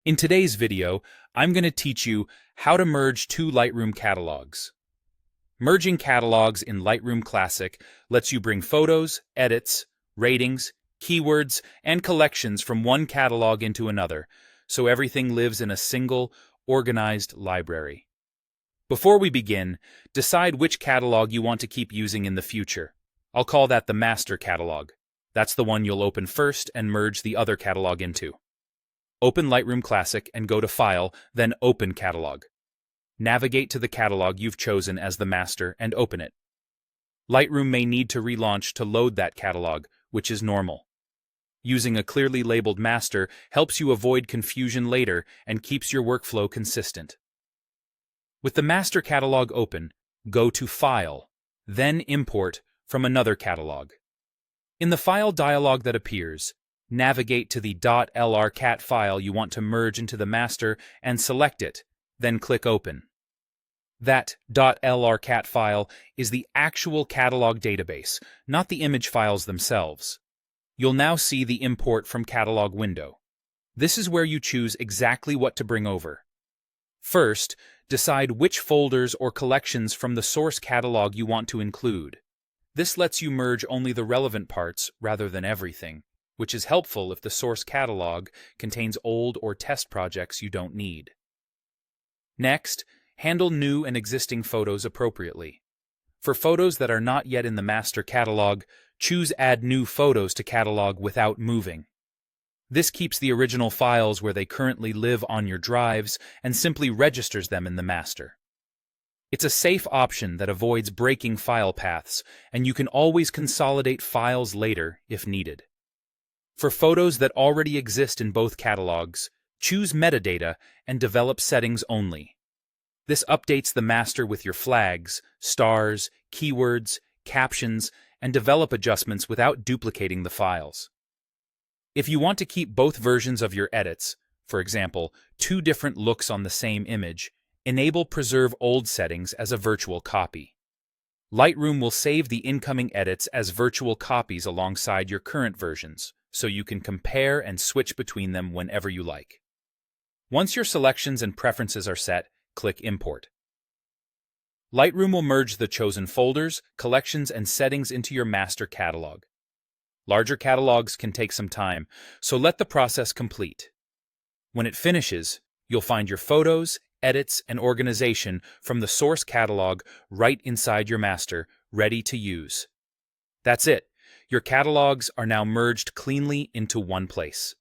In today's video, I'm going to teach you how to merge two Lightroom catalogs. Merging catalogs in Lightroom Classic lets you bring photos, edits, ratings, keywords, and collections from one catalog into another, so everything lives in a single, organized library. Before we begin, decide which catalog you want to keep using in the future. I'll call that the master catalog. That's the one you'll open first and merge the other catalog into. Open Lightroom Classic and go to File, then Open Catalog. Navigate to the catalog you've chosen as the master and open it. Lightroom may need to relaunch to load that catalog, which is normal. Using a clearly labeled master helps you avoid confusion later and keeps your workflow consistent. With the master catalog open, go to File, then Import from another catalog. In the file dialog that appears, navigate to the .lrcat file you want to merge into the master and select it, then click Open. That .lrcat file is the actual catalog database, not the image files themselves. You'll now see the Import from Catalog window. This is where you choose exactly what to bring over. First, decide which folders or collections from the source catalog you want to include. This lets you merge only the relevant parts rather than everything, which is helpful if the source catalog contains old or test projects you don't need. Next, handle new and existing photos appropriately. For photos that are not yet in the master catalog, choose Add New Photos to Catalog without moving. This keeps the original files where they currently live on your drives and simply registers them in the master. It's a safe option that avoids breaking file paths, and you can always consolidate files later if needed. For photos that already exist in both catalogs, choose Metadata and develop Settings Only. This updates the master with your flags, stars, keywords, captions, and develop adjustments without duplicating the files. If you want to keep both versions of your edits, for example, two different looks on the same image, enable Preserve Old Settings as a virtual copy. Lightroom will save the incoming edits as virtual copies alongside your current versions, so you can compare and switch between them whenever you like. Once your selections and preferences are set, click Import. Lightroom will merge the chosen folders, collections, and settings into your master catalog. Larger catalogs can take some time, so let the process complete. When it finishes, you'll find your photos, edits, and organization from the source catalog right inside your master, ready to use. That's it. Your catalogs are now merged cleanly into one place.